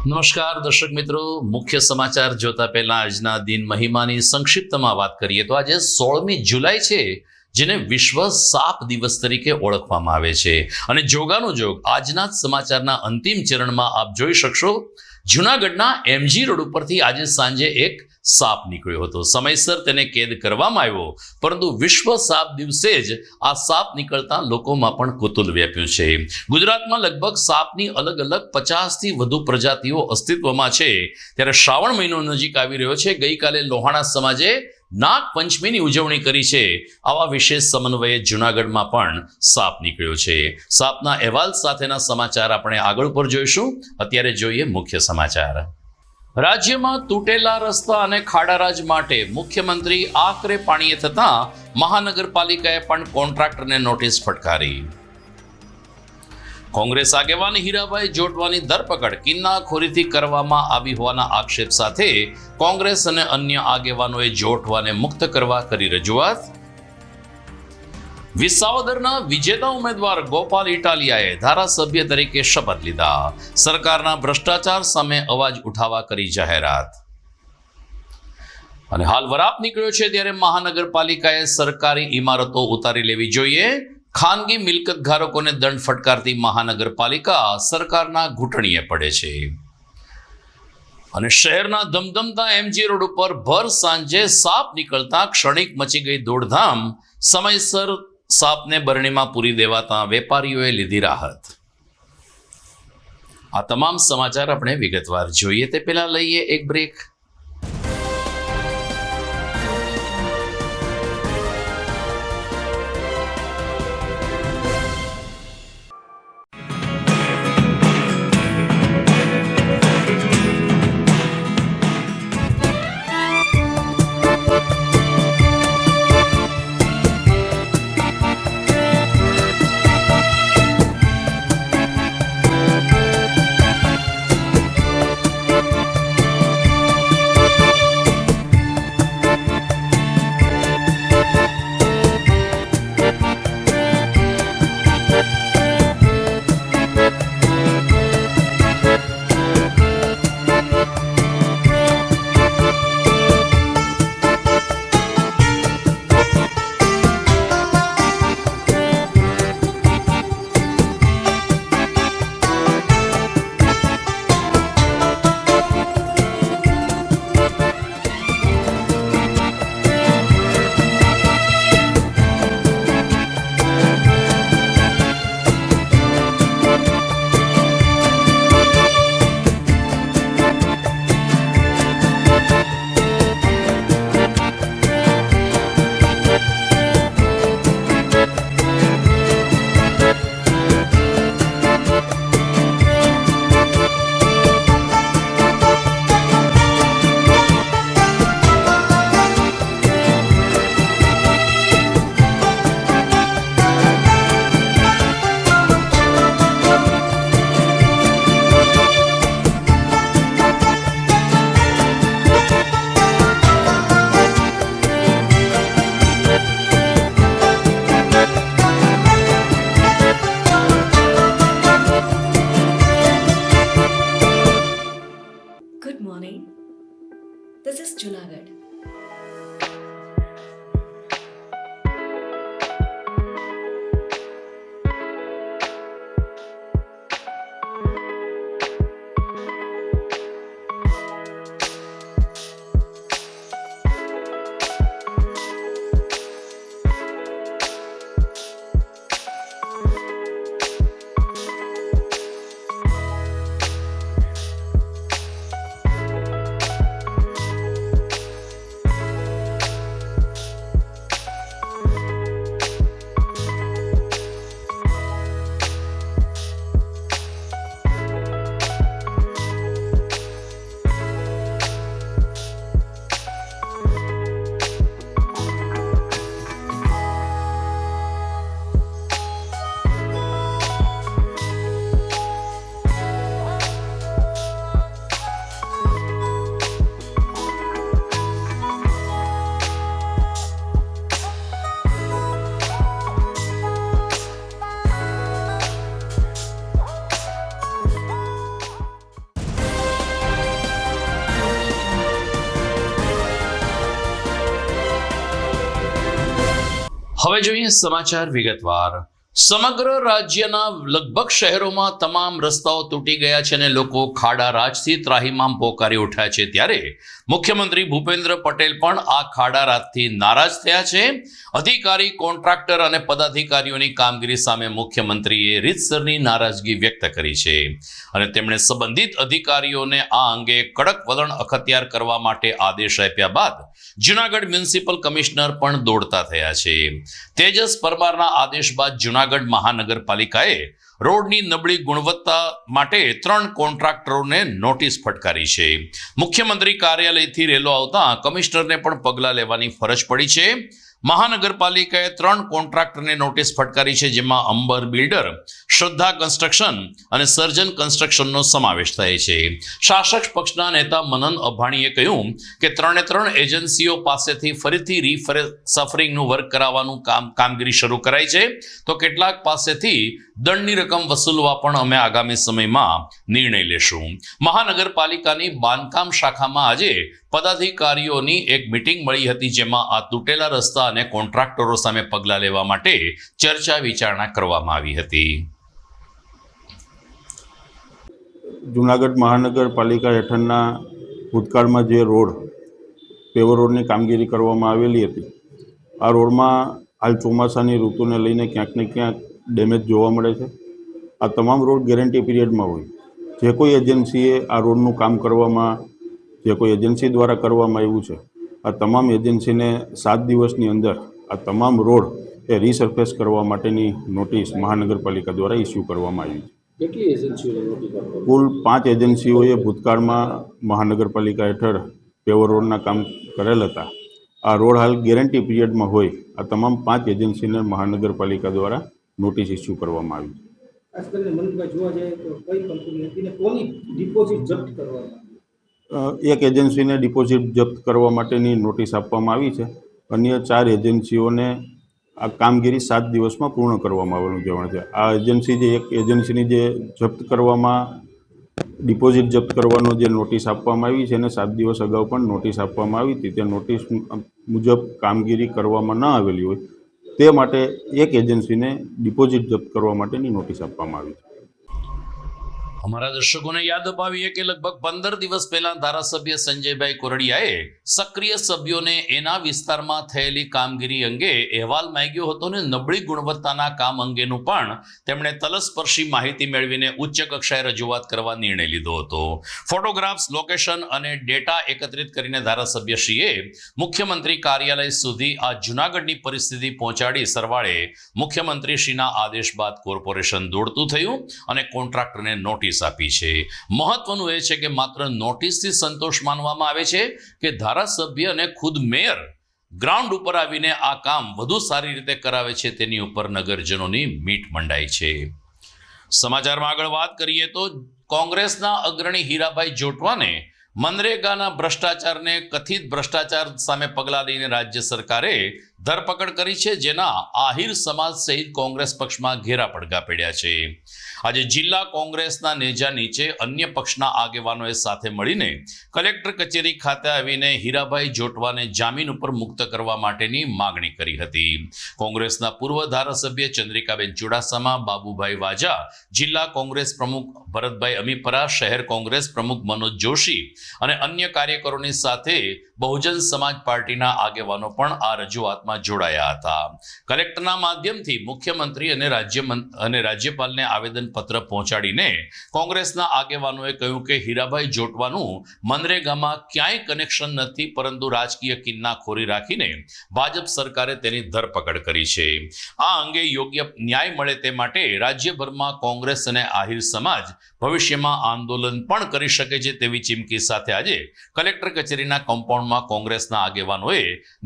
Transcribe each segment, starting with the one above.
નમસ્કાર દર્શક મિત્રો, મુખ્ય સમાચાર જોતા પહેલા આજના દિન મહિમાની સંક્ષિપ્તમાં વાત કરીએ તો આજે 16મી જુલાઈ છે, જેને વિશ્વ સાપ દિવસ તરીકે ઓળખવામાં આવે છે. અને જોગાનો જોગ આજના જ સમાચારના અંતિમ ચરણમાં આપ જોઈ શકશો. જૂનાગઢના એમજી રોડ ઉપરથી આજે સાંજે એક સાપ નીકળ્યો હતો. સમયસર તેને કેદ કરવામાં આવ્યો, પરંતુ વિશ્વ સાપ દિવસે જ આ સાપ નીકળતા લોકોમાં પણ કુતૂહલ વ્યાપ્યું છે. ગુજરાતમાં લગભગ સાપની અલગ અલગ 50થી વધુ પ્રજાતિઓ અસ્તિત્વમાં છે. ત્યારે શ્રાવણ મહિનો નજીક આવી રહ્યો છે. ગઈકાલે લોહાણા સમાજે નાગ પંચમીની ઉજવણી કરી છે. આવા વિશેષ સમન્વયે જૂનાગઢમાં પણ સાપ નીકળ્યો છે. સાપના અહેવાલ સાથેના સમાચાર આપણે આગળ પર જોઈશું. અત્યારે જોઈએ મુખ્ય સમાચાર. રાજ્યમાં તૂટેલા રસ્તા અને ખાડારાજ માટે મુખ્યમંત્રી આકરે પાણીએ થતા મહાનગરપાલિકાએ પણ કોન્ટ્રાક્ટરને નોટિસ ફટકારી. કોંગ્રેસ આગેવાન હીરાભાઈ જોટવાની ધરપકડ કિન્નાખોરીથી કરવામાં આવી હોવાના આક્ષેપ સાથે કોંગ્રેસ અને અન્ય આગેવાનોએ જોટવાને મુક્ત કરવા કરી રજૂઆત. વિસાવદરના વિજેતા ઉમેદવાર ગોપાલ ઇટાલિયાએ ધારાસભ્ય તરીકે શપથ લીધા. સરકારના ભ્રષ્ટાચાર સામે અવાજ ઉઠાવવા કરી જાહેરાત. અને હાલ વરાપ નીકળ્યો છે, ત્યારે મહાનગરપાલિકાએ સરકારી ઇમારતો ઉતારી લેવી જોઈએ. ખાનગી મિલકત ધારકોને દંડ ફટકારતી મહાનગરપાલિકા સરકારના ઘૂંટણીએ પડે છે. અને શહેરના ધમધમતા એમજી રોડ ઉપર ભર સાંજે સાપ નીકળતા ક્ષણિક મચી ગઈ દોડધામ. સમયસર સાપને બરણીમાં પૂરી દેવાતા વેપારીઓએ લીધી રાહત. આ તમામ સમાચાર આપણે વિગતવાર જોઈએ તે પહેલા લઈએ એક બ્રેક. હવે જોઈએ સમાચાર વિગતવાર. સમગ્ર રાજ્યના લગભગ શહેરોમાં તમામ રસ્તાઓ તૂટી ગયા છે અને લોકો ખાડા રાજથી ત્રાહિમામ પોકારી ઉઠ્યા છે. ત્યારે મુખ્યમંત્રી ભૂપેન્દ્ર પટેલ પણ આ ખાડા રાજથી નારાજ થયા છે. અધિકારી, કોન્ટ્રાક્ટર અને પદાધિકારીઓની કામગીરી સામે મુખ્યમંત્રીએ રીતસરની નારાજગી વ્યક્ત કરી છે અને તેમણે સંબંધિત અધિકારીઓને આ અંગે કડક વલણ અખત્યાર કરવા માટે આદેશ આપ્યા બાદ જૂનાગઢ મ્યુનિસિપલ કમિશનર પણ દોડતા થયા છે. તેજસ પરમારના આદેશ બાદ જૂનાગઢ મહાનગરપાલિકાએ રોડની નબળી ગુણવત્તા માટે 3 કોન્ટ્રાક્ટરોને નોટિસ ફટકારી છે. મુખ્યમંત્રી કાર્યાલયથી રેલો આવતા કમિશનરને પણ પગલાં લેવાની ફરજ પડી છે. મહાનગરપાલિકાએ 3 કોન્ટ્રાક્ટરને નોટિસ ફટકારી છે, જેમાં અંબર બિલ્ડર, શ્રદ્ધા કન્સ્ટ્રક્શન અને સર્જન કન્સ્ટ્રક્શનનો સમાવેશ થાય છે. શાસક પક્ષના નેતા મનન અભાણીએ કહ્યું કે 3 એજન્સીઓ પાસેથી ફરીથી રીસફરિંગનું વર્ક કરાવવાનું કામગીરી શરૂ કરાઈ છે, તો કેટલાક પાસેથી દંડની રકમ વસૂલવા પણ અમે આગામી સમયમાં નિર્ણય લેશું. મહાનગરપાલિકાની બાંધકામ શાખામાં આજે પદાધિકારીઓની એક મીટિંગ મળી હતી, જેમાં આ તૂટેલા રસ્તા અને કોન્ટ્રાક્ટરો સામે પગલાં લેવા માટે ચર્ચા વિચારણા કરવામાં આવી હતી. જૂનાગઢ મહાનગરપાલિકા હેઠળના ભૂતકાળમાં જે પેવર રોડની કામગીરી કરવામાં આવેલી હતી, આ રોડમાં હાલ ચોમાસાની ઋતુને લઈને ક્યાંક ને ક્યાંક ડેમેજ જોવા મળે છે. આ તમામ રોડ ગેરંટી પીરિયડમાં હોય. જે કોઈ એજન્સીએ આ રોડનું કામ કરવામાં, જે કોઈ એજન્સી દ્વારા કરવામાં આવ્યું છે, આ તમામ એજન્સીને 7 દિવસની અંદર આ તમામ રોડ એ રીસર્ફેસ કરવા માટેની નોટિસ મહાનગરપાલિકા દ્વારા ઇસ્યુ કરવામાં આવી છે. કેટલી એજન્સીઓને નોટિસ આપવામાં? કુલ 5 એજન્સીઓએ ભૂતકાળમાં મહાનગરપાલિકા હેઠળ પેવર રોડના કામ કરેલ હતા. આ રોડ હાલ ગેરંટી પીરિયડમાં હોય. આ તમામ 5 એજન્સીને મહાનગરપાલિકા દ્વારા નોટિસ ઇસ્યુ કરવામાં આવી છે. ખાસ કરીને મનભાઈ જોવા જાય તો કઈ કંપની હતી ને કોની ડિપોઝિટ જપ્ત કરવામાં આવી? એક એજન્સીને ડિપોઝિટ જપ્ત કરવા માટેની નોટિસ આપવામાં આવી છે. અન્ય 4 એજન્સીઓને આ કામગીરી 7 દિવસમાં પૂર્ણ કરવામાં આવવાનું કહેવાય છે. આ એજન્સી જે એક એજન્સીની જે જપ્ત કરવામાં ડિપોઝિટ જપ્ત કરવાનો જે નોટિસ આપવામાં આવી છે, એને 7 દિવસ અગાઉ પણ નોટિસ આપવામાં આવી હતી. તે નોટિસ મુજબ કામગીરી કરવામાં ન આવેલી હોય તે માટે એક એજન્સીને ડિપોઝિટ જપ્ત કરવા માટેની નોટિસ આપવામાં આવી છે. અમારા દર્શકોને યાદ અપાવીએ કે લગભગ 15 દિવસ પહેલા ધારાસભ્ય સંજયભાઈ કોરડિયાએ સક્રિય સભ્યોને એના વિસ્તારમાં થયેલી કામગીરી અંગે અહેવાલ માંગ્યો હતો અને નબળી ગુણવત્તાના કામ અંગેનું પણ તેમણે તલસ્પર્શી માહિતી મેળવીને ઉચ્ચ કક્ષાએ રજૂઆત કરવા નિર્ણય લીધો હતો. ફોટોગ્રાફ્સ, લોકેશન અને ડેટા એકત્રિત કરીને ધારાસભ્યશ્રીએ મુખ્યમંત્રી કાર્યાલય સુધી આ જૂનાગઢની પરિસ્થિતિ પહોંચાડી સરવાળે મુખ્યમંત્રીશ્રીના આદેશ બાદ કોર્પોરેશન દોડતું થયું અને કોન્ટ્રાક્ટરને નોટિસ આપી છે. મહત્વનું એ છે કે માત્ર નોટિસથી સંતોષ માનવામાં આવે છે કે ધારાસભ્ય અને ખુદ મેયર ગ્રાઉન્ડ ઉપર આવીને આ કામ વધુ સારી રીતે કરાવે છે, તેની ઉપર નગરજનોની મીટ મંડાઈ છે. સમાચારમાં આગળ વાત કરીએ તો કોંગ્રેસના અગ્રણી હીરાભાઈ જોટવાને મનરેગાના ભ્રષ્ટાચારને કથિત ભ્રષ્ટાચાર સામે પગલાં લઈને રાજ્ય સરકારે ધરપકડ કરી છે, જેના આહિર સમાજ સહિત કોંગ્રેસ પક્ષમાં ઘેરા પડઘા પડ્યા છે. આજે જિલ્લા કોંગ્રેસના નેજા નીચે અન્ય પક્ષના આગેવાનોએ સાથે મળીને કલેક્ટર કચેરી ખાતે આવીને હીરાભાઈ જોટવાને જામીન ઉપર મુક્ત કરવા માટેની માગણી કરી હતી. કોંગ્રેસના પૂર્વ ધારાસભ્ય ચંદ્રિકાબેન ચુડાસમા, બાબુભાઈ વાજા, જિલ્લા કોંગ્રેસ પ્રમુખ ભરતભાઈ અમીપરા, શહેર કોંગ્રેસ પ્રમુખ મનોજ જોશી અને અન્ય કાર્યકરોની સાથે બહુજન સમાજ પાર્ટીના આગેવાનો પણ આ રજૂઆતમાં જોડાયા હતા. કલેક્ટરના માધ્યમથી મુખ્યમંત્રી અને રાજ્યપાલને આવેદનપત્ર પહોંચાડીને કોંગ્રેસના આગેવાનોએ કહ્યું કે હીરાભાઈ જોટવાનું મનરેગામાં ક્યાંય કનેક્શન નથી, પરંતુ રાજકીય કિન્નાખોરી રાખીને ભાજપ સરકારે તેની ધરપકડ કરી છે. આ અંગે યોગ્ય ન્યાય મળે તે માટે રાજ્યભરમાં કોંગ્રેસ અને આહિર સમાજ ભવિષ્યમાં આંદોલન પણ કરી શકે છે તેવી ચીમકી સાથે આજે કલેક્ટર કચેરીના કમ્પાઉન્ડમાં કોંગ્રેસના આગેવાનોએ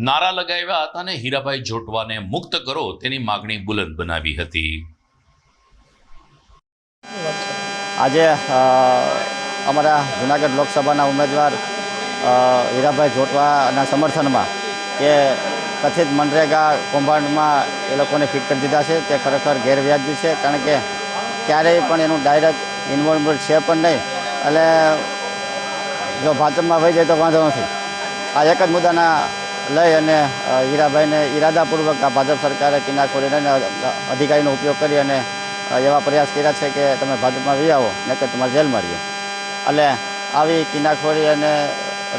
નારા લગાવ્યા હતા અને હીરાભાઈ જોટવાને મુક્ત કરો તેની માગણી બુલંદ બનાવી હતી. આજે અમારા જૂનાગઢ લોકસભાના ઉમેદવાર હીરાભાઈ જોટવાના સમર્થનમાં કે કથિત મનરેગા કૌભાંડમાં એ લોકોને ફિટ કરી દીધા છે, તે ખરેખર ગેરવ્યાજબી છે. કારણ કે ક્યારેય પણ એનું ડાયરેક્ટ ઇન્વોલ્વમેન્ટ છે પણ નહીં, એટલે જો ભાજપમાં વહી જાય તો વાંધો નથી. આ એક જ મુદ્દાના લઈ અને હીરાભાઈને ઈરાદાપૂર્વક આ ભાજપ સરકારે કિનાખોરીને અધિકારીનો ઉપયોગ કરી અને એવા પ્રયાસ કર્યા છે કે તમે ભાજપમાં વી આવો ને કે તમારે જેલમાં રહીએ. એટલે આવી કિનાખોરી અને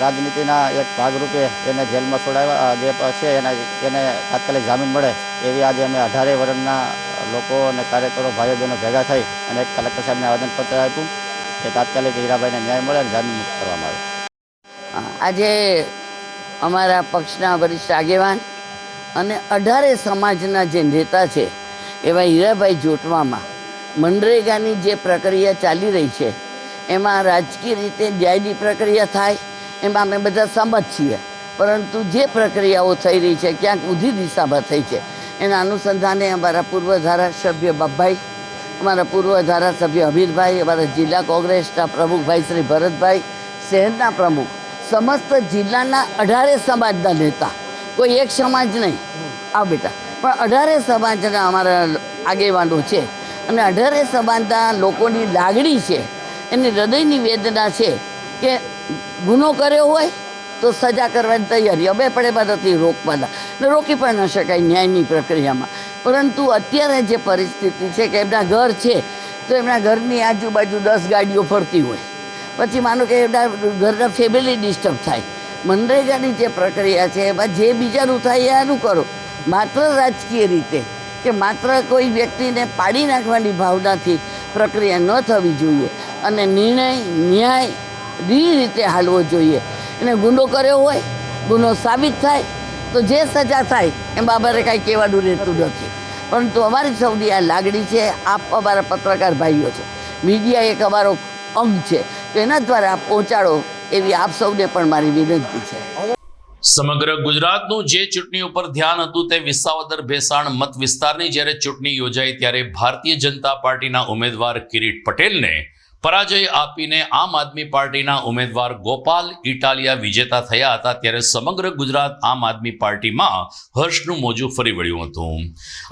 રાજનીતિના એક ભાગરૂપે એને જેલમાં છોડાવ્યા જે છે એને તાત્કાલિક જામીન મળે એવી આજે અમે 18 વર્ષના લોકો અને કાર્યકરો ભાઈઓ બહેનો ભેગા થઈ અને એક કલેક્ટર સાહેબને આવેદનપત્ર આપ્યું કે તાત્કાલિક હીરાભાઈને ન્યાય મળે અને જામીન મુક્ત કરવામાં આવે. આજે અમારા પક્ષના વરિષ્ઠ આગેવાન અને 18 સમાજના જે નેતા છે એવા હીરાભાઈ જોટવામાં મનરેગાની જે પ્રક્રિયા ચાલી રહી છે એમાં રાજકીય રીતે ન્યાયની પ્રક્રિયા થાય એમાં અમે બધા સંમત છીએ, પરંતુ જે પ્રક્રિયાઓ થઈ રહી છે ક્યાંક ઊંધી દિશામાં થઈ છે એના અનુસંધાને અમારા પૂર્વ ધારાસભ્ય બાપભાઈ, અમારા પૂર્વ ધારાસભ્ય અમીરભાઈ, અમારા જિલ્લા કોંગ્રેસના પ્રમુખભાઈ શ્રી ભરતભાઈ, શહેરના પ્રમુખ, સમસ્ત જિલ્લાના 18 સમાજના નેતા, કોઈ એક સમાજ નહીં બેટા, પણ 18 સમાજના અમારા આગેવાનો છે અને 18 સમાજના લોકોની લાગણી છે, એની હૃદયની વેદના છે કે ગુનો કર્યો હોય તો સજા કરવાની તૈયારી. અમે પણ એમાં નથી રોકવાના ને રોકી પણ ન શકાય ન્યાયની પ્રક્રિયામાં, પરંતુ અત્યારે જે પરિસ્થિતિ છે કે એમના ઘર છે તો એમના ઘરની આજુબાજુ 10 ગાડીઓ ફરતી હોય, પછી માનો કે એમના ઘરના ફેમિલી ડિસ્ટર્બ થાય. મનરેગાની જે પ્રક્રિયા છે એમાં જે બીજાનું થાય એ આનું કરો, માત્ર રાજકીય રીતે કે માત્ર કોઈ વ્યક્તિને પાડી નાખવાની ભાવનાથી પ્રક્રિયા ન થવી જોઈએ અને નિર્ણય ન્યાય રીતે હાલવો જોઈએ. એને ગુનો કર્યો હોય, ગુનો સાબિત થાય તો જે સજા થાય એમાં અમારે કાંઈ કહેવાનું રહેતું નથી, પરંતુ અમારી સૌની આ લાગણી છે. આપ અમારા પત્રકાર ભાઈઓ છે, મીડિયા એક અમારો અંગ છે, તો એના દ્વારા આપ પહોંચાડો એવી આપ સૌને પણ મારી વિનંતી છે. સમગ્ર ગુજરાતનું જે ચૂંટણી ઉપર ધ્યાન હતું તે વિસાવદર ભેસાણ મત વિસ્તારની જ્યારે ચૂંટણી યોજાઈ ત્યારે ભારતીય જનતા પાર્ટીના ઉમેદવાર કિરીટ પટેલને પરાજય આપીને આમ આદમી પાર્ટીના ઉમેદવાર ગોપાલ ઇટાલિયા વિજેતા થયા હતા. ત્યારે સમગ્ર ગુજરાત આમ આદમી પાર્ટીમાં હર્ષનું મોજું ફરી વળ્યું હતું.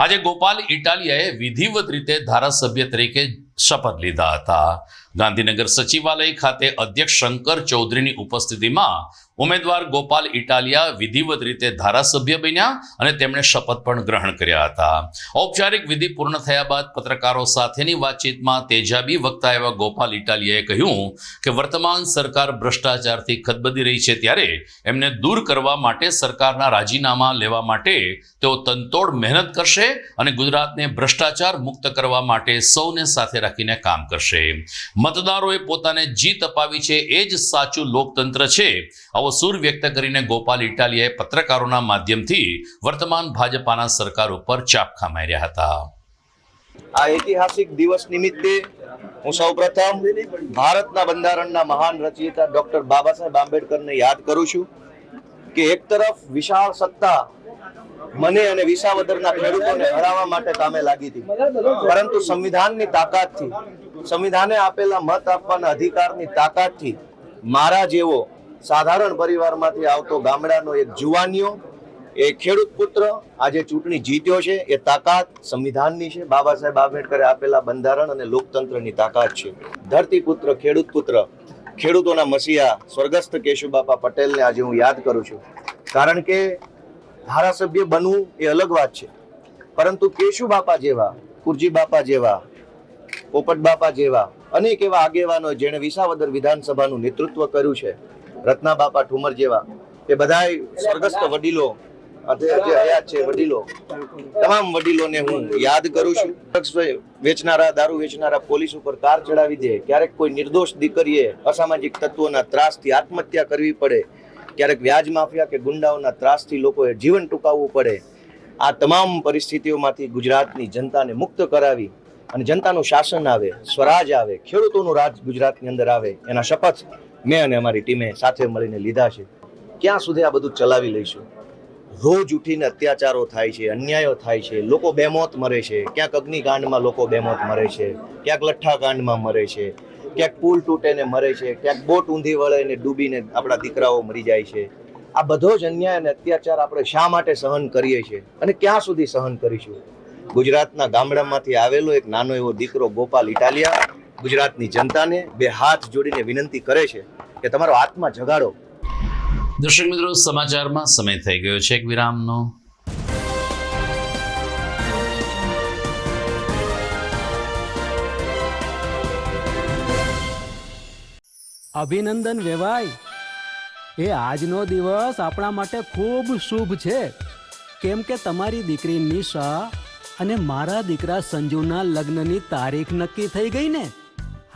આજે ગોપાલ ઇટાલિયાએ વિધિવત રીતે ધારાસભ્ય તરીકે શપથ લીધા હતા. ગાંધીનગર સચિવાલય ખાતે અધ્યક્ષ શંકર ચૌધરીની ઉપસ્થિતિમાં ઉમેદવાર ગોપાલ ઇટાલિયા વિધિવત રીતે ધારાસભ્ય બન્યા અને તેમણે શપથ પણ ગ્રહણ કર્યા હતા. ઔપચારિક વિધિ પૂર્ણ થયા બાદ પત્રકારો સાથેની વાતચીતમાં તેજાબી વક્તા એવા ગોપાલ ઇટાલિયાએ કહ્યું કે વર્તમાન સરકાર ભ્રષ્ટાચારથી ખદબદી રહી છે, ત્યારે એમને દૂર કરવા માટે સરકારના રાજીનામા લેવા માટે તેઓ તનતોડ મહેનત કરશે અને ગુજરાતને ભ્રષ્ટાચાર મુક્ત કરવા માટે સૌને સાથે રાખીને કામ કરશે. મતદારોએ પોતાને જીત અપાવી છે, એ જ સાચું લોકતંત્ર છે, આવો સૂર વ્યક્ત કરીને ગોપાલ ઇટાલિયાએ પત્રકારોના માધ્યમથી વર્તમાન ભાજપાના સરકાર ઉપર ચાપખા માર્યા હતા. આ ઐતિહાસિક દિવસ નિમિત્તે હું સૌપ્રથમ ભારતના બંધારણના મહાન રચયિતા ડોક્ટર બાબા સાહેબ આંબેડકરને યાદ કરું છું કે એક તરફ વિશાળ સત્તા મને અને વિસાવદરના ખેડૂતોને હરાવવા માટે કામે લાગી હતી, પરંતુ સંવિધાનની તાકાતથી, સંવિધાને આપેલા મત આપવાના અધિકારની તાકાતથી મારા જેવો સાધારણ પરિવારમાંથી આવતો ગામડાનો એક જુવાનિયો, એ ખેડૂત પુત્ર આજે ચૂંટણી જીત્યો છે. એ તાકાત સંવિધાનની છે, બાબા સાહેબ આંબેડકરે આપેલા બંધારણ અને લોકતંત્રની તાકાત છે. ધરતી પુત્ર, ખેડૂત પુત્ર, ખેડૂતોના મસીહા સ્વર્ગસ્થ કેશુબાપા પટેલને આજે હું યાદ કરું છું, કારણ કે ધારાસભ્ય બનવું એ અલગ વાત છે, પરંતુ કેશુબાપા જેવા, કુરજી બાપા જેવા, પોપટ બાપા જેવા અનેક એવા આગેવાનો જેણે વિસાવદર વિધાનસભાનું નેતૃત્વ કર્યું છે, રત્ના બાપા ઠુમર જેવા, એ બધાય સ્વર્ગસ્થ વડીલો જે હયાત છે, વડીલો, તમામ વડીલોને હું યાદ કરું છું. વેચનારા, દારૂ વેચનારા પોલીસ ઉપર કાર ચડાવી દે, ક્યારેક કોઈ નિર્દોષ દીકરીએ અસામાજિક તત્વોના ત્રાસથી આત્મહત્યા કરવી પડે, ક્યારેક વ્યાજ માફિયા કે ગુંડાઓના ત્રાસથી લોકોએ જીવન ટૂંકાવવું પડે. આ તમામ પરિસ્થિતિઓમાંથી ગુજરાતની જનતાને મુક્ત કરાવી અને જનતાનું શાસન આવે, સ્વરાજ આવે, ખેડૂતોનું રાજ ગુજરાતની અંદર આવે, એના શપથ મેં અને અમારી ટીમે સાથે મળીને લીધા છે. ક્યાં સુધી આ બધું ચલાવી લઈશું? રોજ ઉઠીને અત્યાચારો થાય છે, અન્યાયો થાય છે, લોકો બેમોત મરે છે, ક્યાંક અગ્નિકાંડમાં લોકો બેમોત મરે છે, ક્યાંક લઠ્ઠાકાંડમાં મરે છે, ક્યાંક પુલ તૂટે ને મરે છે, ક્યાંક બોટ ઊંધી વળે ને ડૂબીને આપણા દીકરાઓ મરી જાય છે. આ બધો જ અન્યાય અને અત્યાચાર આપણે શા માટે સહન કરીએ છીએ અને ક્યાં સુધી સહન કરીશું? ગુજરાતના ગામડામાંથી આવેલો એક નાનો એવો દીકરો ગોપાલ ઇટાલિયા ગુજરાતની જનતાને બે હાથ જોડીને વિનંતી કરે છે કે તમારો આત્મા જગાડો. દર્શક મિત્રો, સમાચારમાં સમય થઈ ગયો છે એક વિરામનો. અભિનંદન વેવાઈ, એ આજનો દિવસ આપણા માટે ખૂબ શુભ છે, કેમ કે તમારી દીકરી નિશા અને મારા દીકરા સંજુના લગ્નની તારીખ નક્કી થઈ ગઈ ને.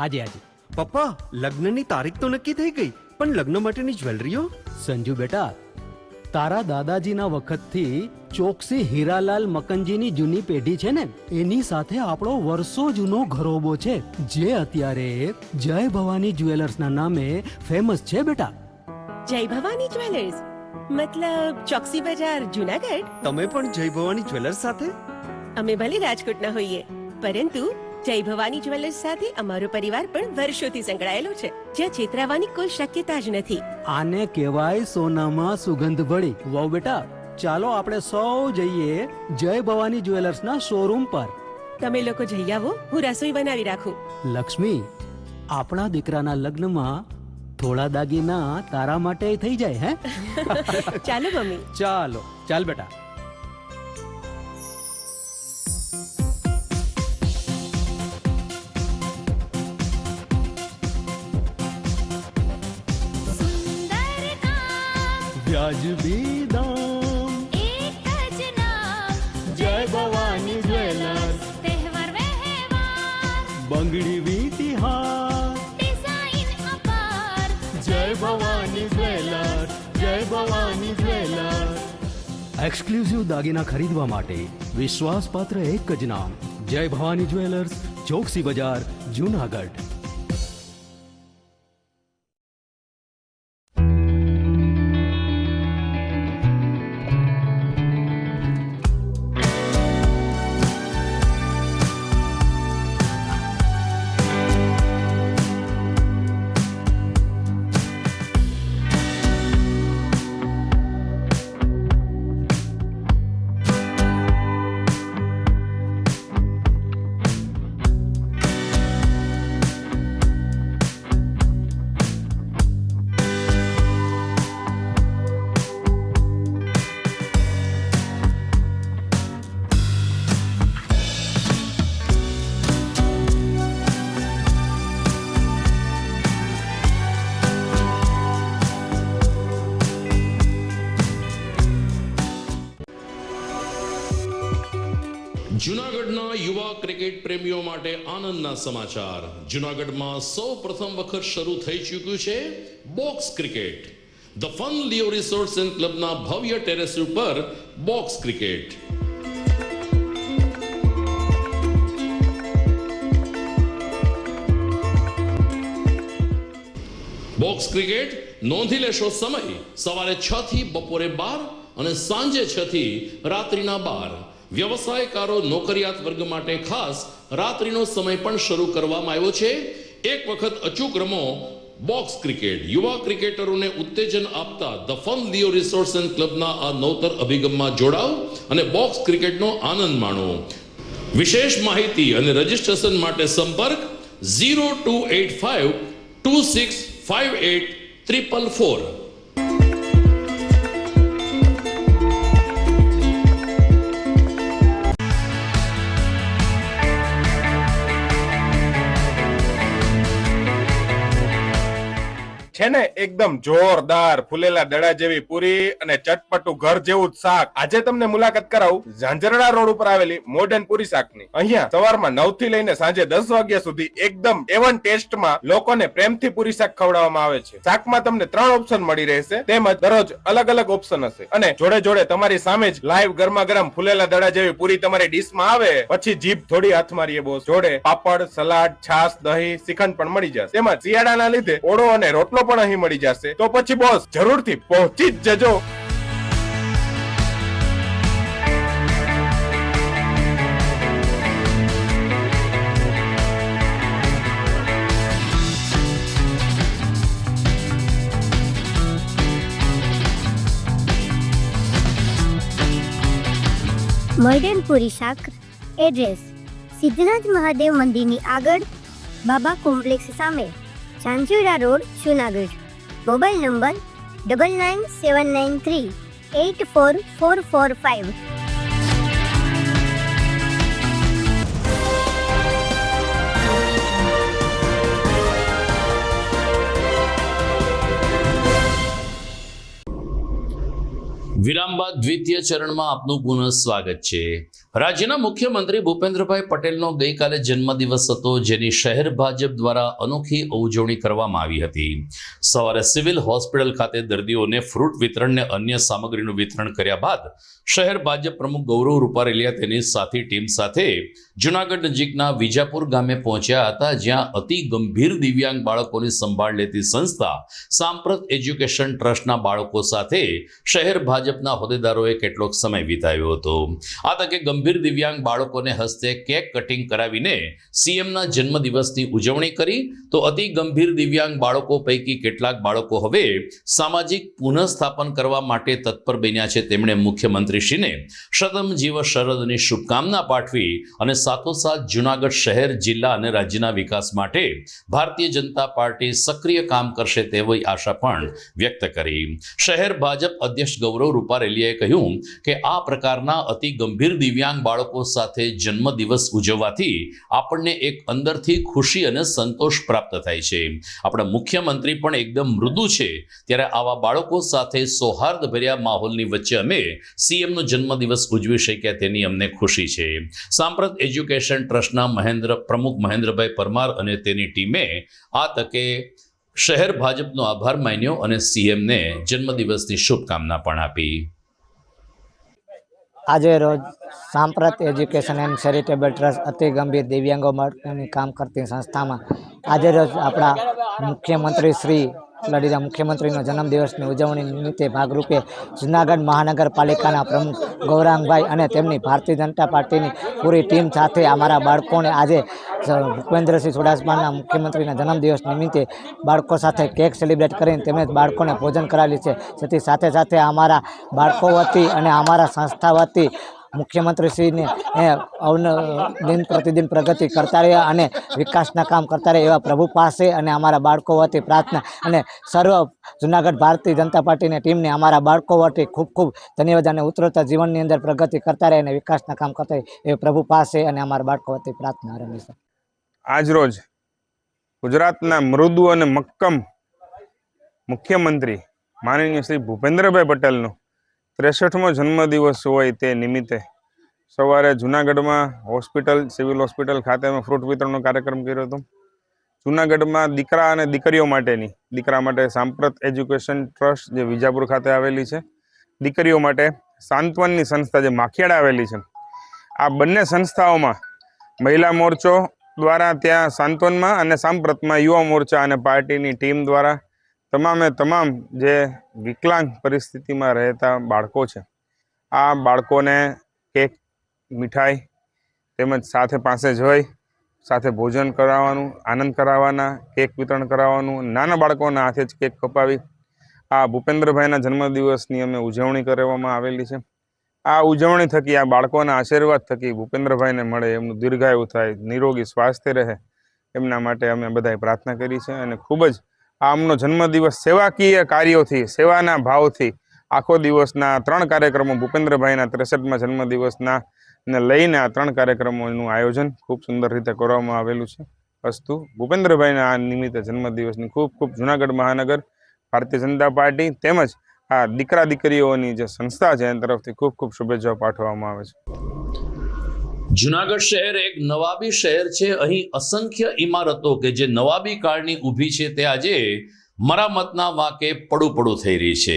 હાજી હાજી પપ્પા, લગ્નની તારીખ તો નક્કી થઈ ગઈ, પણ લગ્ન માટેની જ્વેલરીઓ? સંજુ બેટા, તારા દાદાજીના વખતથી ચોકસી હીરાલાલ મકનજીની જૂની પેઢી છે ને, એની સાથે આપણો વર્ષો જૂનો ઘરોબો છે, જે અત્યારે જય ભવાની જ્વેલર્સના નામે ફેમસ છે બેટા. જય ભવાની જ્વેલર્સ મતલબ ચોકસી બજાર, જુનાગઢ? તમે પણ જય ભવાની જ્વેલર્સ સાથે? અમે ભલે રાજકોટના હોઈએ, પરંતુ જય ભવાની જ્વેલર્સ સાથે અમારો પરિવાર પણ વર્ષોથી સંકળાયેલો છે, જ્યાં છેતરાવાની કોઈ શક્યતા જ નથી. આને કહેવાય સોનામાં સુગંધ ભળી. વાવ બેટા, ચાલો આપણે સૌ જઈએ જય ભવાની જ્વેલર્સના શોરૂમ પર. તમે લોકો જઈ આવો, હું રસોઈ બનાવી રાખું. લક્ષ્મી, આપણા દીકરાના લગ્નમાં થોડા દાગીના તારા માટે થઈ જાય. હે ચાલો મમ્મી. ચાલો ચાલ બેટા. વ્યાજબી દામ, એક જ નામ, જય ભવાની જ્વેલર્સ. તહેવાર વ્યવહાર, બંગડી વીટી હાર, ડિઝાઇન અપાર, જય ભવાની જ્વેલર્સ, જય ભવાની જ્વેલર્સ. એક્સક્લુઝિવ દાગીના ખરીદવા માટે વિશ્વાસપાત્ર એક જ નામ, જય ભવાની જ્વેલર્સ, ચોકસી બજાર, જુનાગઢ. જૂનાગઢના યુવા ક્રિકેટ પ્રેમીઓ માટે આનંદના સમાચાર. જૂનાગઢમાં સૌ પ્રથમ વખત શરૂ થઈ ચૂક્યું છે box cricket. The Fun Leo Resorts and ક્લબના ભવ્ય ટેરેસ ઉપર બોક્સ ક્રિકેટ. બોક્સ ક્રિકેટ નોંધી લેશો સમય સવારે 6 થી બપોરે 12 અને સાંજે 6 થી રાત્રિના 12. વ્યવસાયકારો, નોકરિયાત વર્ગ માટે ખાસ રાત્રિનો સમય પણ શરૂ કરવામાં આવ્યો છે. એક વખત અચૂક રમો બોક્સ ક્રિકેટ. યુવા ક્રિકેટરોને ઉત્તેજન આપતા the Fun Leo Resorts and ક્લબના આ નવતર અભિગમમાં જોડાઓ અને બોક્સ ક્રિકેટનો આનંદ માણો. વિશેષ માહિતી અને રજીસ્ટ્રેશન માટે સંપર્ક 0285 2658 444. છે ને એકદમ જોરદાર ફૂલેલા દડા જેવી પૂરી અને ચટપટું ઘર જેવું જ શાક. આજે તમને મુલાકાત કરાવું ઝાંઝરડા રોડ ઉપર આવેલી મોડર્ન પૂરી શાકની. અહીંયા સવારમાં 9 થી લઈને સાંજે 10 વાગ્યા સુધી એકદમ એવન ટેસ્ટમાં લોકોને પ્રેમથી પૂરી શાક ખવડાવવામાં આવે છે. શાકમાં તમને 3 ઓપ્શન મળી રહેશે, તેમજ દરરોજ અલગ અલગ ઓપ્શન હશે, અને જોડે જોડે તમારી સામે જ લાઈવ ગરમા ગરમ ફૂલેલા દડા જેવી પૂરી તમારી ડીશમાં આવે પછી જીભ થોડી હાથ મારીએ બોસ. જોડે પાપડ, સલાડ, છાશ, દહીં, શ્રીખંડ પણ મળી જશે. તેમજ શિયાળાના લીધે ઓળો અને રોટલો પણ અહીં મળી જશે. તો પછી બોસ જરૂરથી પહોંચી જ જજો. મોડર્ન પૂરી શાક. એડ્રેસ સિદ્ધનાથ મહાદેવ મંદિરની આગળ, બાબા કોમ્પ્લેક્સ સામે, Zanzarda road, Junagadh. Mobile number 9979384445. વિરામ બાદ દ્વિતીય ચરણમાં આપનું પુનઃ સ્વાગત છે. રાજ્યના મુખ્યમંત્રી ભૂપેન્દ્રભાઈ પટેલનો ગઈકાલે જન્મદિવસ હતો, જેની શહેર ભાજપ દ્વારા અનોખી ઉજવણી કરવામાં આવી હતી. સવારે સિવિલ હોસ્પિટલ ખાતે દર્દીઓને ફ્રૂટ વિતરણ ને અન્ય સામગ્રીનું વિતરણ કર્યા બાદ શહેર ભાજપ પ્રમુખ ગૌરવ રૂપારેલિયા તેની સાથી ટીમ સાથે જૂનાગઢ નજીકના વિજાપુર ગામે પહોંચ્યા હતા, જ્યાં અતિ ગંભીર દિવ્યાંગ બાળકોની સંભાળ લેતી સંસ્થા સાંપ્રત એજ્યુકેશન ટ્રસ્ટના બાળકો સાથે શહેર ભાજપના હોદ્દેદારોએ કેટલોક સમય વિતાવ્યો હતો. આ તકે ગંભીર દિવ્યાંગ બાળકોને હસ્તે કેક કટિંગ કરાવીને સીએમના જન્મદિવસની ઉજવણી કરી. તો અતિ ગંભીર દિવ્યાંગ બાળકો પૈકી કેટલાક બાળકો હવે સામાજિક પુનઃસ્થાપન કરવા માટે તત્પર બન્યા છે. તેમણે મુખ્યમંત્રીશ્રીને શતમ જીવ શરદની શુભકામના પાઠવી અને સાથોસાથ જૂનાગઢ શહેર, જિલ્લા અને રાજ્યના વિકાસ માટે ભારતીય જનતા પાર્ટી સક્રિય કામ કરશે તેવી આશા પણ વ્યક્ત કરી. શહેર ભાજપ અધ્યક્ષ ગૌરવ રૂપારેલિયાએ કહ્યું કે આ પ્રકારના અતિ ગંભીર દિવ્યાંગ બાળકો સાથે જન્મદિવસ ઉજવવાથી આપણને એક અંદરથી ખુશી અને સંતોષ પ્રાપ્ત થાય છે. આપણા મુખ્યમંત્રી પણ એકદમ મૃદુ છે, ત્યારે આવા બાળકો સાથે સૌહાર્દભર્યા માહોલની વચ્ચે અમે સીએમનો જન્મદિવસ ઉજવી શક્યા તેની અમને ખુશી છે. સાંપ્રત એજ્યુકેશન ટ્રસ્ટના પ્રમુખ મહેન્દ્રભાઈ પરમાર અને તેની ટીમે આ તકે શહેર ભાજપનો આભાર માન્યો અને સીએમને જન્મદિવસની શુભકામના પણ આપી. આજે રોજ સાંપ્રત એજ્યુકેશન એન્ડ ચેરિટેબલ ટ્રસ્ટ અતિ ગંભીર દિવ્યાંગો માટેની કામ કરતી સંસ્થામાં આજે રોજ આપણા મુખ્યમંત્રી શ્રી મુખ્યમંત્રીનો જન્મદિવસની ઉજવણી નિમિત્તે ભાગરૂપે જૂનાગઢ મહાનગરપાલિકાના પ્રમુખ ગૌરાંગભાઈ અને તેમની ભારતીય જનતા પાર્ટીની પૂરી ટીમ સાથે અમારા બાળકોને આજે ભૂપેન્દ્રસિંહ ચુડાસમાના મુખ્યમંત્રીના જન્મદિવસ નિમિત્તે બાળકો સાથે કેક સેલિબ્રેટ કરીને તેમજ બાળકોને ભોજન કરાવેલી છે. જેથી સાથે સાથે અમારા બાળકો વતી અને અમારા સંસ્થા વતી મુખ્યમંત્રીશ્રીને દિન પ્રતિદિન પ્રગતિ કરતા રહ્યા અને વિકાસના કામ કરતા રહે એવા પ્રભુ પાસે અને અમારા બાળકો વતી પ્રાર્થના અને સર્વ જૂનાગઢ ભારતીય જનતા પાર્ટીની ટીમને અમારા બાળકો વતી ખૂબ ખૂબ ધન્યવાદ અને ઉત્તરોત્તર જીવનની અંદર પ્રગતિ કરતા રહે અને વિકાસના કામ કરતા રહે એ પ્રભુ પાસે અને અમારા બાળકો વતી પ્રાર્થના રમેશ. આજરોજ ગુજરાતના મૃદુ અને મક્કમ મુખ્યમંત્રી માનનીય શ્રી ભૂપેન્દ્રભાઈ પટેલનો 63મો જન્મદિવસ હોય તે નિમિત્તે સવારે જૂનાગઢમાં સિવિલ હોસ્પિટલ ખાતે અમે ફ્રૂટ વિતરણનો કાર્યક્રમ કર્યો હતો. જૂનાગઢમાં દીકરા અને દીકરીઓ દીકરા માટે સાંપ્રત એજ્યુકેશન ટ્રસ્ટ જે વિજાપુર ખાતે આવેલી છે, દીકરીઓ માટે સાંત્વનની સંસ્થા જે માખિયાડા આવેલી છે, આ બંને સંસ્થાઓમાં મહિલા મોરચો દ્વારા ત્યાં સાંત્વનમાં અને સાંપ્રતમાં યુવા મોરચા અને પાર્ટીની ટીમ દ્વારા તમામ જે વિકલાંગ પરિસ્થિતિમાં રહેતા બાળકો છે, આ બાળકોને કેક, મીઠાઈ તેમજ પાસે જોઈ સાથે ભોજન કરાવવાનું, આનંદ કરાવવાના, કેક વિતરણ કરાવવાનું, નાના બાળકોના હાથે જ કેક કપાવી આ ભૂપેન્દ્રભાઈના જન્મદિવસની અમે ઉજવણી કરવામાં આવેલી છે. આ ઉજવણી થકી આ બાળકોના આશીર્વાદ થકી ભૂપેન્દ્રભાઈને મળે, એમનું દીર્ઘાયુ થાય, નિરોગી સ્વાસ્થ્ય રહે, એમના માટે અમે બધાએ પ્રાર્થના કરી છે. અને ખૂબ જ આમનો જન્મદિવસ સેવાકીય કાર્યોથી, સેવાના ભાવથી આખો દિવસના 3 કાર્યક્રમો ભૂપેન્દ્રભાઈના 63મા જન્મદિવસના ને લઈને આ 3 કાર્યક્રમોનું આયોજન ખૂબ સુંદર રીતે કરવામાં આવેલું છે. અસ્તુ ભૂપેન્દ્રભાઈના આ નિમિત્તે જન્મદિવસની ખૂબ ખૂબ જૂનાગઢ મહાનગર ભારતીય જનતા પાર્ટી તેમજ આ દીકરા દીકરીઓની જે સંસ્થા છે એના તરફથી ખૂબ ખૂબ શુભેચ્છાઓ પાઠવવામાં આવે છે. જૂનાગઢ શહેર એક નવાબી શહેર છે. અહીં અસંખ્ય ઇમારતો કે જે નવાબી કાળની ઊભી છે તે આજે મરામતના વાંકે પડું થઈ રહી છે.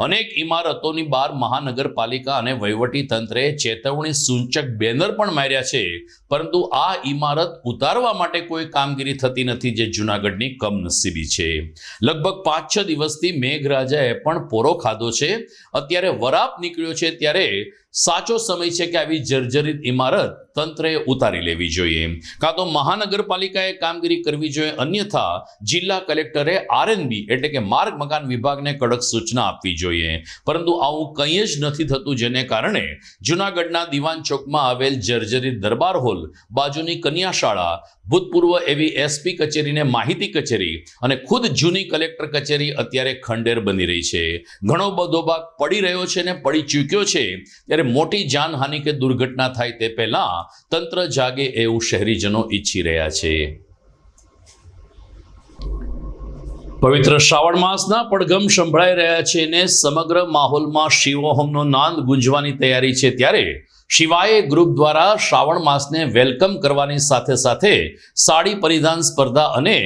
અનેક ઇમારતોની બહાર મહાનગરપાલિકા અને વહીવટી તંત્રે ચેતવણી સૂચક બેનર પણ માર્યા છે, પરંતુ આ ઇમારત ઉતારવા માટે કોઈ કામગીરી થતી નથી, જે જૂનાગઢની કમનસીબી છે. લગભગ 5-6 દિવસથી મેઘરાજાએ પણ પોરો ખાધો છે. અત્યારે વરાપ નીકળ્યો છે, ત્યારે સાચો સમય છે કે આવી જર્જરિત ઇમારત તંત્રએ ઉતારી લેવી જોઈએ, કાં તો મહાનગરપાલિકાએ કામગીરી કરવી જોઈએ, અન્યથા જિલ્લા કલેક્ટરે આરએનબી એટલે કે માર્ગ મકાન વિભાગને કડક સૂચના આપવી જોઈએ. પરંતુ આવું કંઈ જ નથી થતું, જેને કારણે જૂનાગઢના દિવાન ચોકમાં આવેલ જર્જરિત દરબાર હોલ, બાજુની કન્યા શાળા, ભૂતપૂર્વ એવી એસપી કચેરીને માહિતી કચેરી અને ખુદ જૂની કલેક્ટર કચેરી અત્યારે ખંડેર બની રહી છે. ઘણો બધો ભાગ પડી રહ્યો છે ને પડી ચૂક્યો છે, ત્યારે મોટી જાનહાનિ કે દુર્ઘટના થાય તે પહેલા તંત્ર જાગે એવું શહેરીજનો ઈચ્છી રહ્યા છે. પવિત્ર શ્રાવણ માસના પડઘમ સંભળાઈ રહ્યા છે ને સમગ્ર માહોલમાં શિવોહમનો નાદ ગુંજવાની તૈયારી છે, ત્યારે શિવાય ગ્રુપ દ્વારા શ્રાવણ માસને વેલકમ કરવાની સાથે સાથે સાડી પરિધાન સ્પર્ધા અને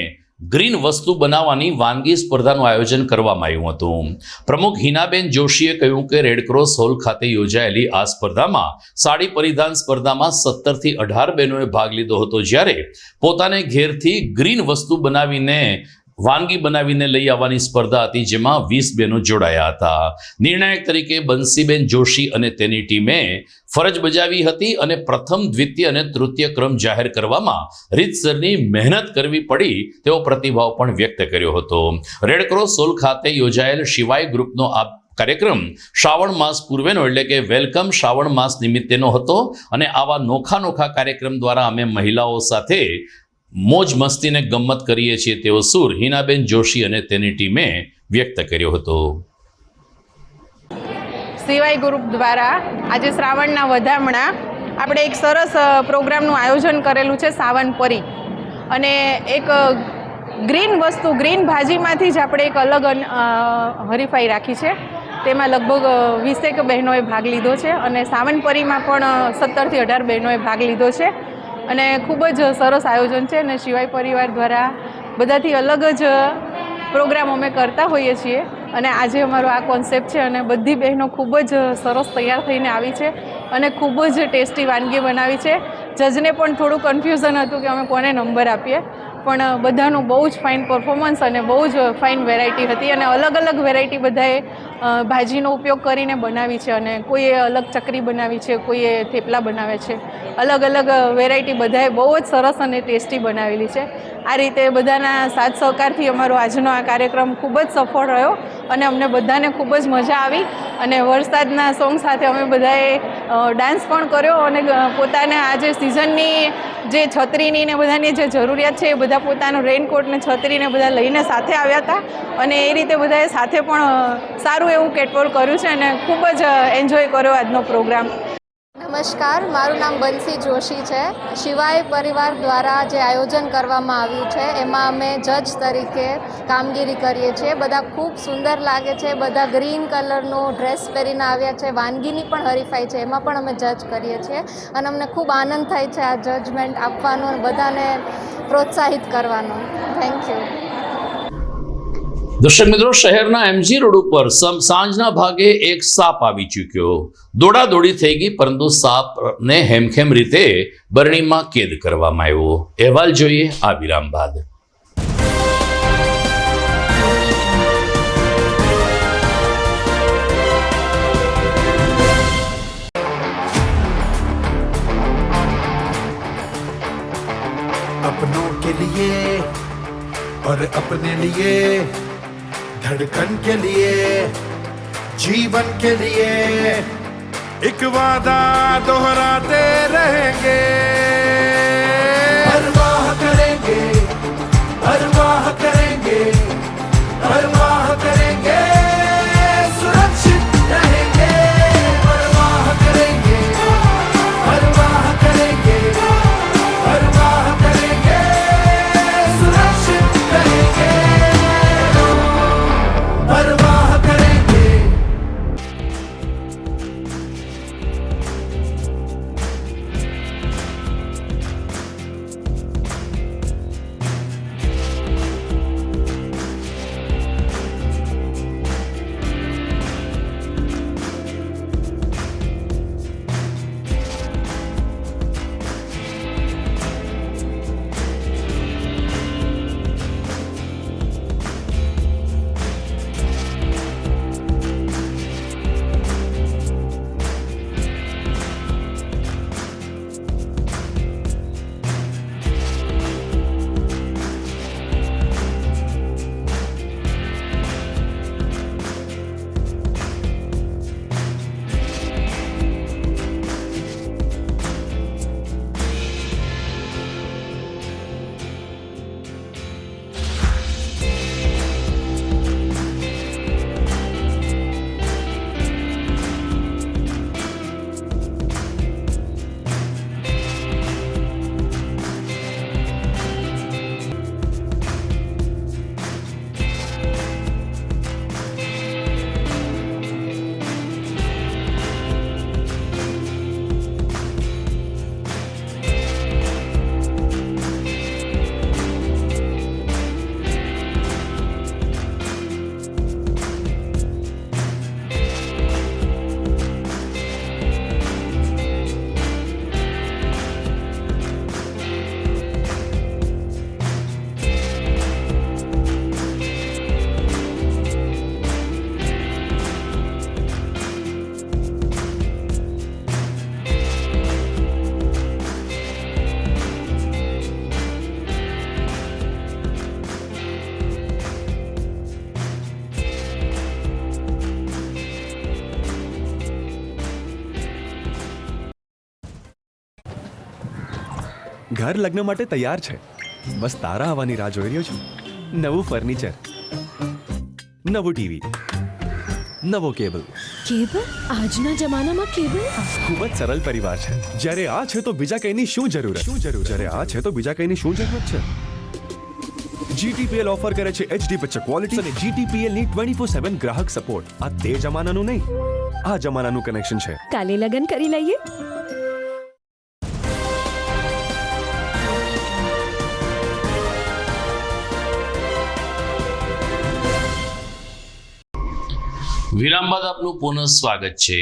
ગ્રીન વસ્તુ બનાવવાની વાનગી સ્પર્ધાનું આયોજન કરવામાં આવ્યું હતું. પ્રમુખ હિનાબેન જોશીએ કહ્યું કે રેડક્રોસ હોલ ખાતે યોજાયેલી આ સ્પર્ધામાં સાડી પરિધાન સ્પર્ધામાં 17 થી 18 બહેનોએ ભાગ લીધો હતો, જ્યારે પોતાને ઘેરથી ગ્રીન વસ્તુ બનાવીને વાનગી બનાવીને લઈ આવવાની સ્પર્ધા હતી, જેમાં 20 બહેનો જોડાયા હતા. નિર્ણાયક તરીકે બંસીબેન જોશી અને તેની ટીમે ફરજ બજાવી હતી અને પ્રથમ, દ્વિતીય અને તૃતીય ક્રમ જાહેર કરવામાં રીતસરની મહેનત કરવી પડી તેવો પ્રતિભાવ પણ વ્યક્ત કર્યો હતો. રેડક્રોસ હોલ ખાતે યોજાયેલ શિવાય ગ્રુપનો આ કાર્યક્રમ શ્રાવણ માસ પૂર્વેનો એટલે કે વેલકમ શ્રાવણ માસ નિમિત્તેનો હતો અને આવા નોખા કાર્યક્રમ દ્વારા અમે મહિલાઓ સાથે મોજ મસ્તીને ગમ્મત કરીએ છીએ તેવો સૂર હિનાબેન જોશી અને તેની ટીમે વ્યક્ત કર્યો હતો. શિવાય ગ્રુપ દ્વારા આજે શ્રાવણના વધામણા આપણે એક સરસ પ્રોગ્રામનું આયોજન કરેલું છે, સાવન પરી, અને એક ગ્રીન વસ્તુ, ગ્રીન ભાજીમાંથી જ આપણે એક અલગ હરીફાઈ રાખી છે. તેમાં લગભગ 20 બહેનોએ ભાગ લીધો છે અને સાવન પરીમાં પણ 17 થી 18 બહેનોએ ભાગ લીધો છે અને ખૂબ જ સરસ આયોજન છે. અને શિવાય પરિવાર દ્વારા બધાથી અલગ જ પ્રોગ્રામ અમે કરતા હોઈએ છીએ અને આજે અમારો આ કોન્સેપ્ટ છે અને બધી બહેનો ખૂબ જ સરસ તૈયાર થઈને આવી છે અને ખૂબ જ ટેસ્ટી વાનગી બનાવી છે. જજને પણ થોડું કન્ફ્યુઝન હતું કે અમે કોને નંબર આપીએ, પણ બધાનું બહુ જ ફાઇન પરફોર્મન્સ અને બહુ જ ફાઇન વેરાયટી હતી અને અલગ વેરાયટી બધાએ ભાજીનો ઉપયોગ કરીને બનાવી છે અને કોઈએ અલગ ચકરી બનાવી છે, કોઈએ થેપલા બનાવે છે, અલગ વેરાયટી બધાએ બહુ જ સરસ અને ટેસ્ટી બનાવેલી છે. આ રીતે બધાના સાથ સહકારથી અમારો આજનો આ કાર્યક્રમ ખૂબ જ સફળ રહ્યો અને અમને બધાને ખૂબ જ મજા આવી અને વરસાદના સોંગ સાથે અમે બધાએ ડાન્સ પણ કર્યો અને પોતાના આજે સિઝનની જે છત્રીની ને બધાની જે જરૂરિયાત છે એ બધા પોતાનું રેઇનકોટ ને છત્રી ને બધા લઈને સાથે આવ્યા હતા અને એ રીતે બધાએ સાથે પણ સારું એવું કેટવોલ કર્યું છે અને ખૂબ જ એન્જોય કર્યો આજનો પ્રોગ્રામ. નમસ્કાર, મારું નામ બંસી જોશી છે. શિવાય પરિવાર દ્વારા જે આયોજન કરવામાં આવ્યું છે એમાં અમે જજ તરીકે કામગીરી કરીએ છીએ. બધા ખૂબ સુંદર લાગે છે, બધા ગ્રીન કલરનો ડ્રેસ પહેરીને આવ્યા છે. વાનગીની પણ હરીફાઈ છે, એમાં પણ અમે જજ કરીએ છીએ અને અમને ખૂબ આનંદ થાય છે આ જજમેન્ટ આપવાનો અને બધાને પ્રોત્સાહિત કરવાનો. Thank you. દર્શક મિત્રો, શહેરના એમજી રોડ ઉપર સાંજના ભાગે એક સાપ આવી ચૂક્યો. દોડાદોડી થઈ ગઈ, પરંતુ સાપને હેમખેમ રીતે બરણીમાં કેદ કરવામાં આવ્યો. અહેવાલ જોઈએ આ વિરામ બાદ. अपनों के लिए और अपने लिए, धड़कन के लिए, जीवन के लिए एक वादा दोहराते रहेंगे. परवाह करेंगे, परवाह करेंगे, परवाह करेंगे, सुरक्षित रहेंगे. परवाह करेंगे, परवाह करेंगे, परवाह करेंगे, सुरक्षित रहेंगे. परवाह करेंगे. ઘર લગ્ન માટે તૈયાર છે. બસ તારા આવવાની રાહ જોઈ રહ્યો છું. નવું ફર્નિચર, નવું ટીવી, નવો કેબલ. કેબલ? આજના જમાનામાં કેબલ? ખૂબ જ સરળ પરિવાર છે. જ્યારે આ છે તો બીજા કંઈની શું જરૂર? જ્યારે આ છે તો બીજા કંઈની શું જરૂરત છે? GTPL ઓફર કરે છે HD પિક્ચર ક્વોલિટી અને GTPL ની 24/7 ગ્રાહક સપોર્ટ. આ તે જમાનાનું નહીં, આ જમાનાનું કનેક્શન છે. કાલે લગન કરી લઈએ. વિરામ બાદ આપનું પુનઃ સ્વાગત છે.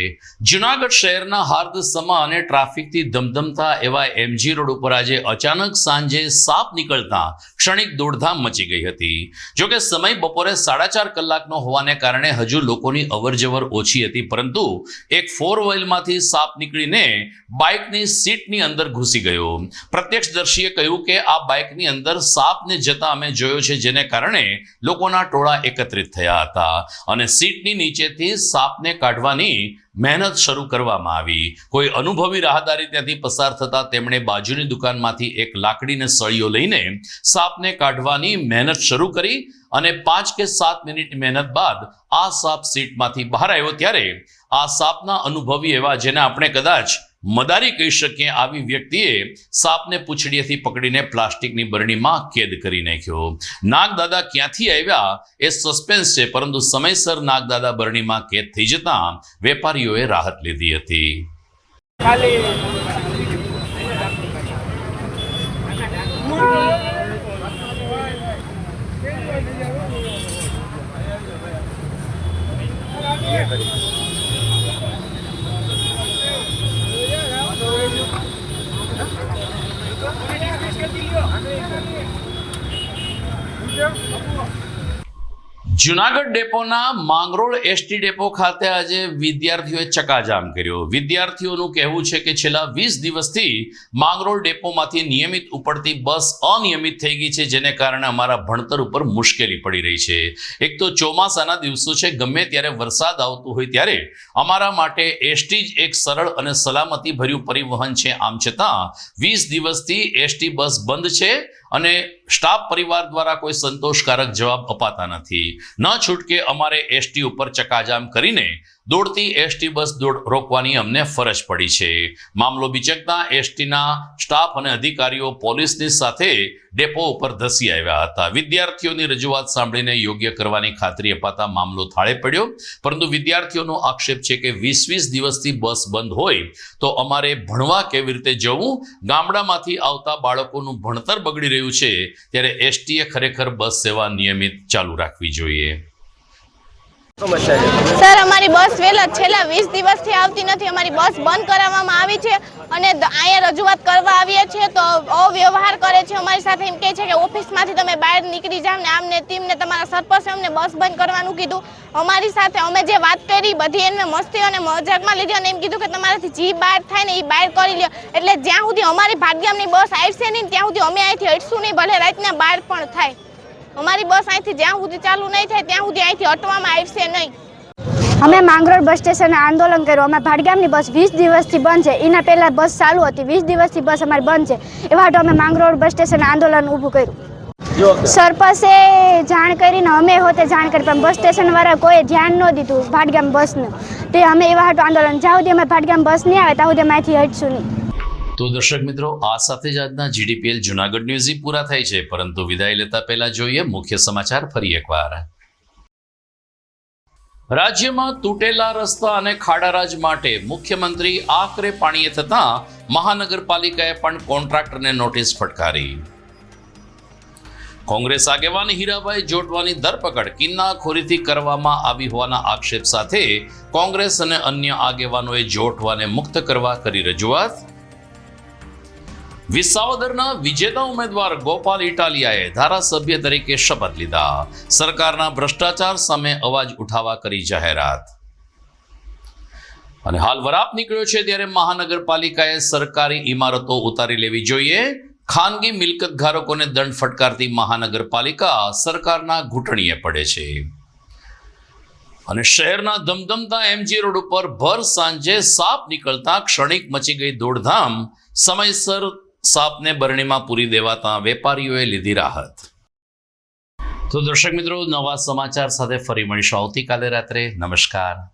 જુનાગઢ શહેરના હાર્દ સમા અને ટ્રાફિકથી ધમધમતા એવા MG રોડ ઉપર આજે અચાનક સાંજે સાપ નીકળતા ક્ષણિક દોડધામ મચી ગઈ હતી. જોકે સમય બપોરે 4:30 કલાકનો હોવાને કારણે હજુ લોકોની અવરજવર ઓછી હતી, પરંતુ એક 4 વ્હીલમાંથી સાપ નીકળીને બાઇકની સીટની અંદર ઘૂસી ગયો. પ્રત્યક્ષદર્શીએ કહ્યું કે આ બાઇકની અંદર સાપને જતા અમે જોયો છે, જેને કારણે લોકોના ટોળા એકત્રિત થયા હતા અને સીટની નીચેથી સાપને કાઢવાની મહેનત શરૂ કરવામાં આવી. કોઈ અનુભવી રાહદારી ત્યાંથી પસાર થતા તેમણે બાજુની દુકાનમાંથી એક લાકડીને સળીઓ લઈને સાપને કાઢવાની મહેનત શરૂ કરી અને 5 કે 7 મિનિટ મહેનત બાદ આ સાપ સીટમાંથી બહાર આવ્યો. ત્યારે આ સાપના અનુભવી એવા, જેને આપણે કદાચ મદારી કહી શકીએ, આવી વ્યક્તિએ સાપને પૂંછડીએથી પકડીને પ્લાસ્ટિકની બરણીમાં કેદ કરી નાખ્યો. નાગદાદા ક્યાંથી આવ્યા એ સસ્પેન્સ છે, પરંતુ સમયસર નાગદાદા બરણીમાં કેદ થઈ જતા વેપારીઓએ રાહત લીધી હતી. જુનાગઢ ડેપોના માંગરોળ એસટી ડેપો ખાતે આજે વિદ્યાર્થીઓએ ચકાજામ કર્યો. વિદ્યાર્થીઓનું કહેવું છે કે છેલ્લા 20 દિવસથી માંગરોળ ડેપોમાંથી નિયમિત ઉપડતી બસ અનિયમિત થઈ ગઈ છે, જેને કારણે અમારા ભણતર ઉપર મુશ્કેલી પડી રહી છે. એક તો ચોમાસાના દિવસો છે, ગમે ત્યારે વરસાદ આવતો હોય ત્યારે અમારા માટે એસટી જ એક સરળ અને સલામતી ભર્યું પરિવહન છે. આમ છતાં 20 દિવસથી એસટી બસ બંધ છે અને સ્ટાફ પરિવાર દ્વારા કોઈ સંતોષકારક જવાબ અપાતા નથી. ન છૂટકે અમારે એસટી ઉપર ચકાજામ કરીને દોડતી એસટી બસ રોકવાની અમને ફરજ પડી છે. મામલો બિચકતા એસટીના સ્ટાફ અને અધિકારીઓ પોલીસની સાથે ડેપો ઉપર ધસી આવ્યા હતા. વિદ્યાર્થીઓની રજૂઆત સાંભળીને યોગ્ય કરવાની ખાતરી અપાતા મામલો થાળે પડ્યો, પરંતુ વિદ્યાર્થીઓનો આક્ષેપ છે કે 20 દિવસથી બસ બંધ હોય તો અમારે ભણવા કેવી રીતે જવું? ગામડામાંથી આવતા બાળકોનું ભણતર બગડી રહ્યું છે, ત્યારે એસટીએ ખરેખર બસ સેવા નિયમિત ચાલુ રાખવી જોઈએ. સર, અમારી બસ છેલ્લા 20 દિવસથી આવતી નથી. અમારી બસ બંધ કરાવવામાં આવી છે અને અહીંયા રજૂઆત કરવા આવીએ છીએ તો અવ્યવહાર કરે છે અમારી સાથે. એમ કહે છે કે ઓફિસમાંથી તમે બહાર નીકળી જાવ ને આમને તેમને. તમારા સરપંચે અમને બસ બંધ કરવાનું કીધું. અમારી સાથે અમે જે વાત કરી બધી એને મસ્તી અને મજાકમાં લીધી અને એમ કીધું કે તમારાથી જી બહાર થાય ને એ બહાર કરી લ્યો. એટલે જ્યાં સુધી અમારી ભાગ્યામની બસ આવશે નહીં ત્યાં સુધી અમે અહીંથી હટશું નહીં, ભલે રાતના 12 પણ થાય. અમારી બસ અહીંથી જ્યાં સુધી ચાલુ નહીં થાય ત્યાં સુધી અહીંથી હટવામાં આવશે નહીં. અમે માંગરોળ બસ સ્ટેશને આંદોલન કર્યું. અમે ભાડગામની બસ 20 દિવસથી બંધ છે. એના પહેલાં બસ ચાલુ હતી. 20 દિવસથી બસ અમારી બંધ છે. એવા હાટુ અમે માંગરોળ બસ સ્ટેશને આંદોલન ઊભું કર્યું. સરપંચે જાણ કરીને અમે હોતે જાણ કરી, પણ બસ સ્ટેશનવાળા કોઈ ધ્યાન ન દીધું ભાડગામ બસનું. તે અમે એવા હાટુ આંદોલન, જ્યાં સુધી અમે ભાડગામ બસ નહીં આવે ત્યાં સુધી અમે અહીંથી હટશું નહીં. તો દર્શક મિત્રો, આ સાથે જ આજના GDPL જુનાગઢ ન્યૂઝ પૂરા થાય છે, પરંતુ વિદાય લેતા પહેલા જોઈએ મુખ્ય સમાચાર ફરી એકવાર. રાજ્યમાં તૂટેલા રસ્તા અને ખાડારાજ માટે મુખ્યમંત્રી આકરે પાણીએ થતા મહાનગરપાલિકાએ પણ કોન્ટ્રાક્ટરને નોટિસ ફટકારી. કોંગ્રેસ આગેવાન હીરાભાઈ જોટવાની ધરપકડ કિન્નાખોરીથી કરવામાં આવી હોવાના આક્ષેપ સાથે કોંગ્રેસ અને અન્ય આગેવાનોએ જોટવાને મુક્ત કરવા કરી રજૂઆત. વિસાવદરના વિજેતા ઉમેદવાર ગોપાલ ઇટાલિયાએ ધારાસભ્ય તરીકે શપથ લીધા. સરકારના ભ્રષ્ટાચાર સામે અવાજ ઉઠાવવા કરી જાહેરાત. અને હાલ વરાપ નીકળ્યો છે ત્યારે મહાનગરપાલિકાએ સરકારી ઇમારતો ઉતારી લેવી જોઈએ. ખાનગી મિલકત ધારકોને દંડ ફટકારતી મહાનગરપાલિકા સરકારના ઘૂંટણીએ પડે છે. અને શહેરના ધમધમતા MG રોડ ઉપર ભર સાંજે સાપ નીકળતા ક્ષણિક મચી ગઈ દોડધામ. સમયસર સાપને બરણીમાં પૂરી દેવાતા વેપારીઓએ લીધી રાહત. તો દર્શક મિત્રો, નવા સમાચાર સાથે ફરી મળીશું આવતીકાલે રાત્રે. નમસ્કાર.